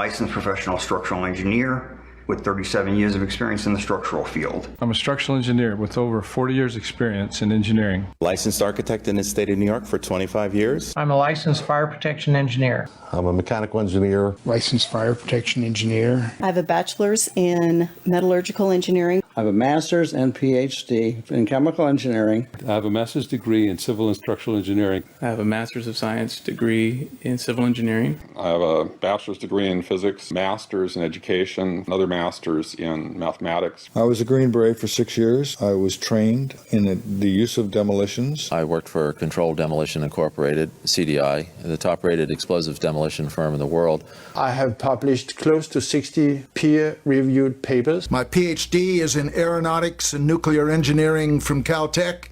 licensed professional structural engineer with 37 years of experience in the structural field. I'm a structural engineer with over 40 years experience in engineering. Licensed architect in the state of New York for 25 years. I'm a licensed fire protection engineer. I'm a mechanical engineer. Licensed fire protection engineer. I have a bachelor's in metallurgical engineering. I have a master's and PhD in chemical engineering. I have a master's degree in civil and structural engineering. I have a master's of science degree in civil engineering. I have a bachelor's degree in physics, master's in education, another master's in mathematics. I was a Green Beret for 6 years. I was trained in the use of demolitions. I worked for Controlled Demolition Incorporated, CDI, the top-rated explosives demolition firm in the world. I have published close to 60 peer-reviewed papers. My PhD is in aeronautics and nuclear engineering from Caltech,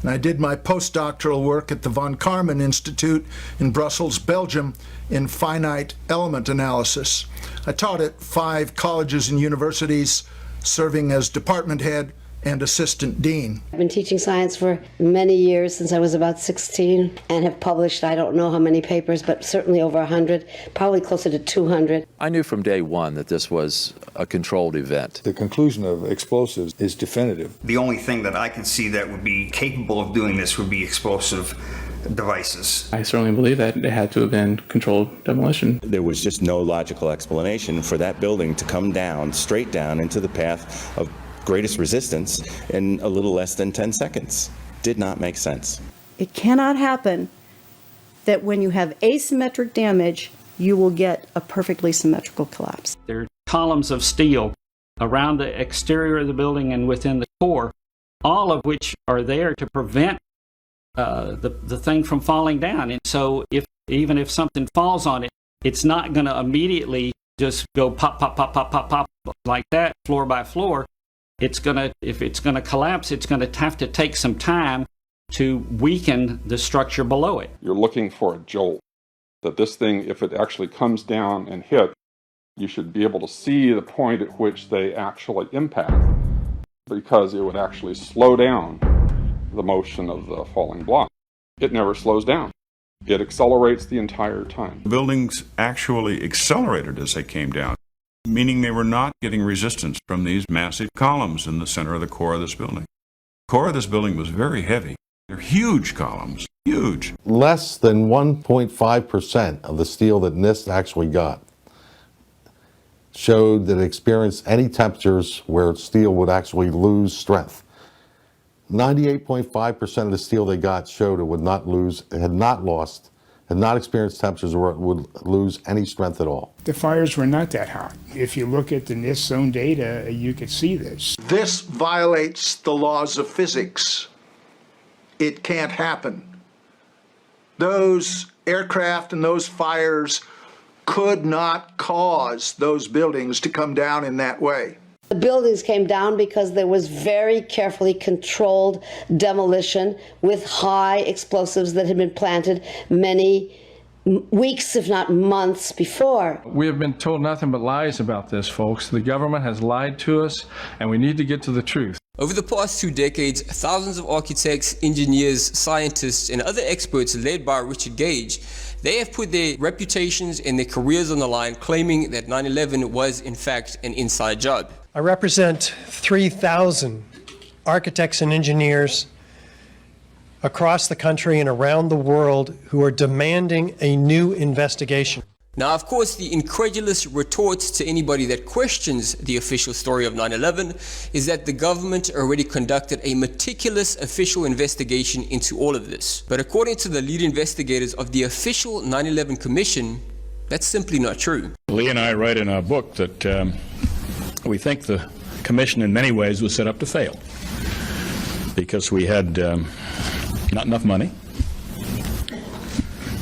and I did my postdoctoral work at the Von Karman Institute in Brussels, Belgium, in finite element analysis. I taught at 5 colleges and universities, serving as department head and assistant dean. I've been teaching science for many years, since I was about 16, and have published I don't know how many papers, but certainly over 100, probably closer to 200. I knew from day one that this was a controlled event. The conclusion of explosives is definitive. The only thing that I can see that would be capable of doing this would be explosive devices. I certainly believe that it had to have been controlled demolition. There was just no logical explanation for that building to come down, straight down into the path of greatest resistance in a little less than 10 seconds. Did not make sense. It cannot happen that when you have asymmetric damage, you will get a perfectly symmetrical collapse. There are columns of steel around the exterior of the building and within the core, all of which are there to prevent the thing from falling down. And so even if something falls on it, it's not going to immediately just go pop, pop, pop, pop, pop, pop like that, floor by floor. If it's gonna collapse, it's gonna have to take some time to weaken the structure below it. You're looking for a jolt, that this thing, if it actually comes down and hit, you should be able to see the point at which they actually impact, because it would actually slow down the motion of the falling block. It never slows down. It accelerates the entire time. The buildings actually accelerated as they came down, meaning they were not getting resistance from these massive columns in the center of the core of this building. The core of this building was very heavy. They're huge columns, huge. Less than 1.5% of the steel that NIST actually got showed that it experienced any temperatures where steel would actually lose strength. 98.5% of the steel they got showed it would not lose, it had not lost, had not experienced temperatures where it would lose any strength at all. The fires were not that hot. If you look at the NIST zone data, you could see this. This violates the laws of physics. It can't happen. Those aircraft and those fires could not cause those buildings to come down in that way. The buildings came down because there was very carefully controlled demolition with high explosives that had been planted many weeks, if not months before. We have been told nothing but lies about this, folks. The government has lied to us, and we need to get to the truth. Over the past 2 decades, thousands of architects, engineers, scientists, and other experts led by Richard Gage, they have put their reputations and their careers on the line, claiming that 9/11 was in fact an inside job. I represent 3,000 architects and engineers across the country and around the world who are demanding a new investigation. Now, of course, the incredulous retort to anybody that questions the official story of 9/11 is that the government already conducted a meticulous official investigation into all of this. But according to the lead investigators of the official 9/11 Commission, that's simply not true. Lee and I write in our book that we think the commission in many ways was set up to fail because we had not enough money.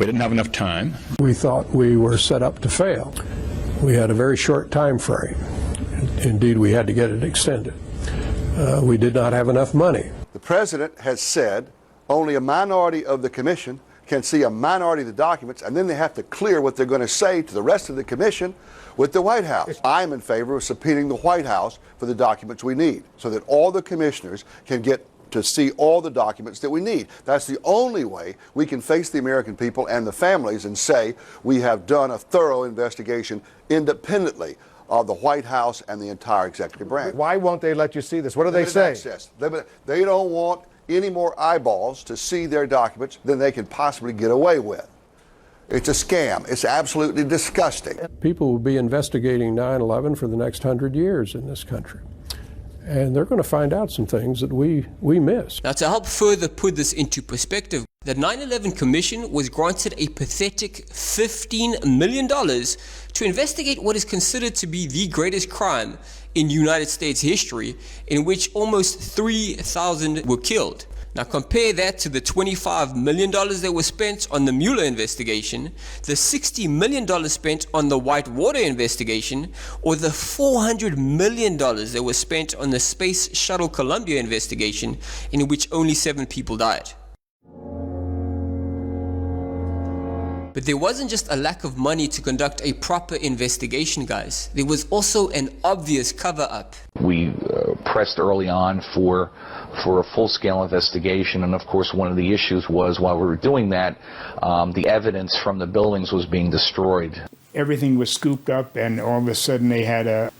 We didn't have enough time. We thought we were set up to fail. We had a very short time frame. Indeed, we had to get it extended. We did not have enough money. The president has said only a minority of the commission can see a minority of the documents, and then they have to clear what they're going to say to the rest of the commission with the White House. I'm in favor of subpoenaing the White House for the documents we need so that all the commissioners can get to see all the documents that we need. That's the only way we can face the American people and the families and say we have done a thorough investigation independently of the White House and the entire executive branch. Why won't they let you see this? What do they say? Access. They don't want any more eyeballs to see their documents than they can possibly get away with. It's a scam. It's absolutely disgusting. People will be investigating 9/11 for the next 100 years in this country. And they're going to find out some things that we missed. Now, to help further put this into perspective, the 9/11 Commission was granted a pathetic $15 million to investigate what is considered to be the greatest crime in United States history, in which almost 3,000 were killed. Now compare that to the $25 million that was spent on the Mueller investigation, the $60 million spent on the Whitewater investigation, or the $400 million that was spent on the Space Shuttle Columbia investigation, in which only 7 people died. But there wasn't just a lack of money to conduct a proper investigation, guys. There was also an obvious cover-up. We pressed early on for a full-scale investigation, and of course one of the issues was while we were doing that, the evidence from the buildings was being destroyed. Everything was scooped up, and all of a sudden they had a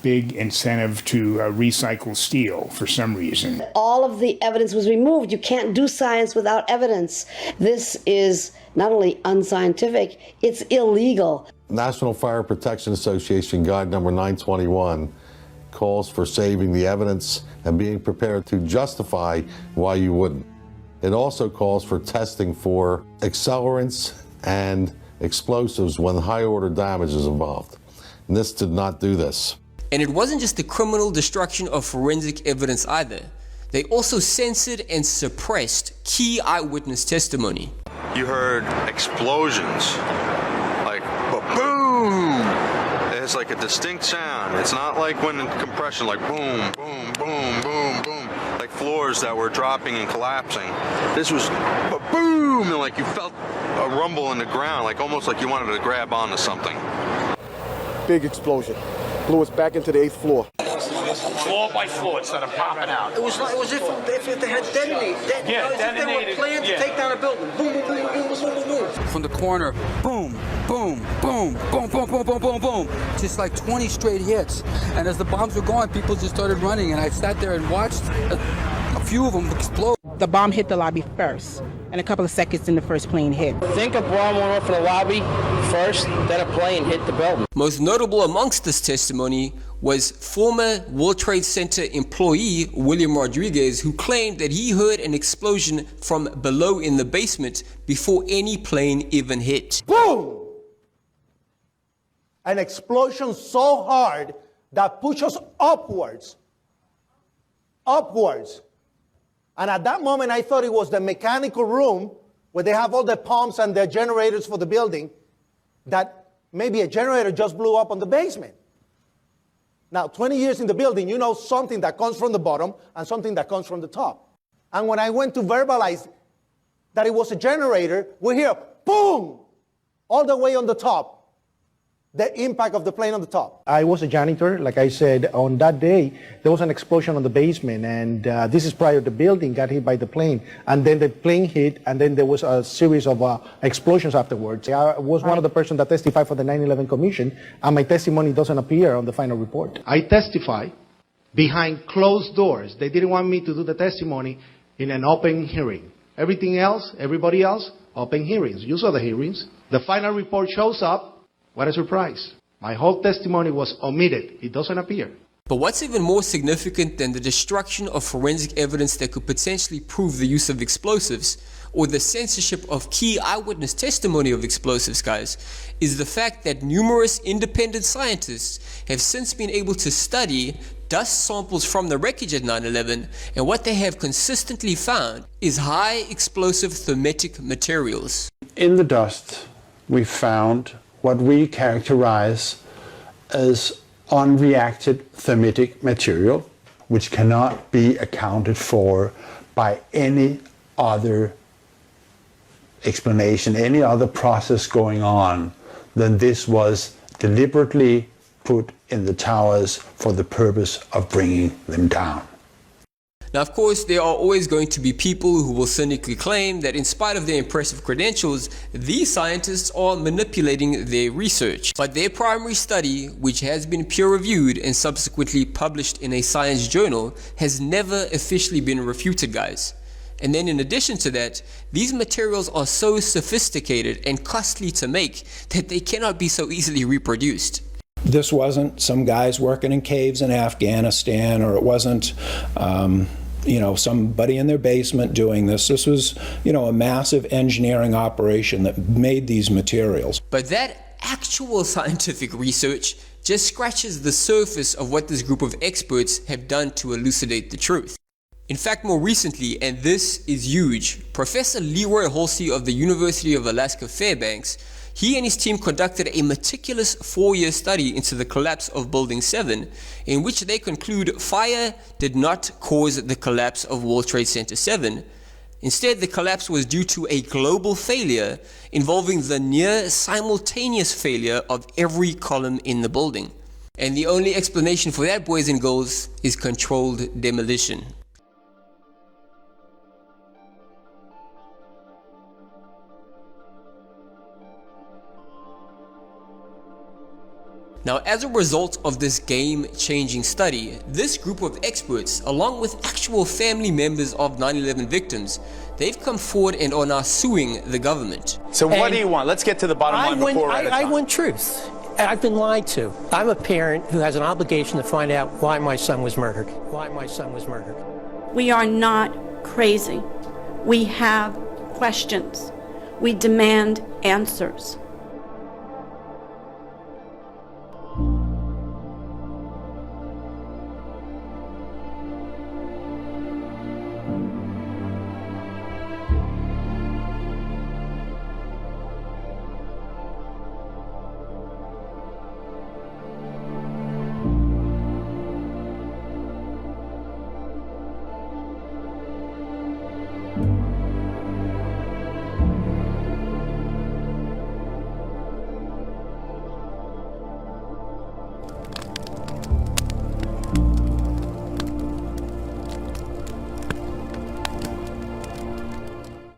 big incentive to recycle steel for some reason. All of the evidence was removed. You can't do science without evidence. This is not only unscientific, it's illegal. National Fire Protection Association Guide number 921 calls for saving the evidence and being prepared to justify why you wouldn't. It also calls for testing for accelerants and explosives when high-order damage is involved. And this did not do this. And it wasn't just the criminal destruction of forensic evidence either. They also censored and suppressed key eyewitness testimony. You heard explosions, like boom. It's like a distinct sound. It's not like when in compression, like boom, boom, boom, boom, boom, like floors that were dropping and collapsing. This was boom, and like you felt a rumble in the ground, like almost like you wanted to grab onto something. Big explosion. Blew us back into the 8th floor. Floor by floor, instead of popping out. It was like, if they had detonated. If they were planned to take down a building. Boom, boom, boom, boom, boom, boom, boom. From the corner, boom, boom, boom, boom, boom, boom, boom, boom, boom. Just like 20 straight hits. And as the bombs were going, people just started running. And I sat there and watched a few of them explode. The bomb hit the lobby first, and a couple of seconds in the first plane hit. Think a bomb went off in the lobby first, then a plane hit the building. Most notable amongst this testimony was former World Trade Center employee William Rodriguez, who claimed that he heard an explosion from below in the basement before any plane even hit. Boom! An explosion so hard that pushed us upwards. Upwards. And at that moment, I thought it was the mechanical room where they have all the pumps and the generators for the building, that maybe a generator just blew up on the basement. Now, 20 years in the building, you know something that comes from the bottom and something that comes from the top. And when I went to verbalize that it was a generator, we hear, boom, all the way on the top. The impact of the plane on the top. I was a janitor, like I said. On that day, there was an explosion on the basement, and this is prior to the building got hit by the plane, and then the plane hit, and then there was a series of explosions afterwards. I was one of the persons that testified for the 9/11 Commission, and my testimony doesn't appear on the final report. I testify behind closed doors. They didn't want me to do the testimony in an open hearing. Everything else, everybody else, open hearings. You saw the hearings. The final report shows up. What a surprise. My whole testimony was omitted. It doesn't appear. But what's even more significant than the destruction of forensic evidence that could potentially prove the use of explosives, or the censorship of key eyewitness testimony of explosives, guys, is the fact that numerous independent scientists have since been able to study dust samples from the wreckage at 9/11, and what they have consistently found is high explosive thermetic materials. In the dust, we found what we characterize as unreacted thermitic material, which cannot be accounted for by any other explanation, any other process going on than this was deliberately put in the towers for the purpose of bringing them down. Now, of course, there are always going to be people who will cynically claim that in spite of their impressive credentials, these scientists are manipulating their research. But their primary study, which has been peer-reviewed and subsequently published in a science journal, has never officially been refuted, guys. And then in addition to that, these materials are so sophisticated and costly to make that they cannot be so easily reproduced. This wasn't some guys working in caves in Afghanistan, or it wasn't somebody in their basement doing this. This was, a massive engineering operation that made these materials. But that actual scientific research just scratches the surface of what this group of experts have done to elucidate the truth. In fact, more recently, and this is huge, Professor Leroy Halsey of the University of Alaska Fairbanks, he and his team conducted a meticulous 4-year study into the collapse of Building 7, in which they conclude fire did not cause the collapse of World Trade Center 7. Instead, the collapse was due to a global failure involving the near simultaneous failure of every column in the building. And the only explanation for that, boys and girls, is controlled demolition. Now, as a result of this game-changing study, this group of experts, along with actual family members of 9/11 victims, they've come forward and are now suing the government. So what do you want? Let's get to the bottom line before I want truth. I've been lied to. I'm a parent who has an obligation to find out why my son was murdered. Why my son was murdered. We are not crazy. We have questions. We demand answers.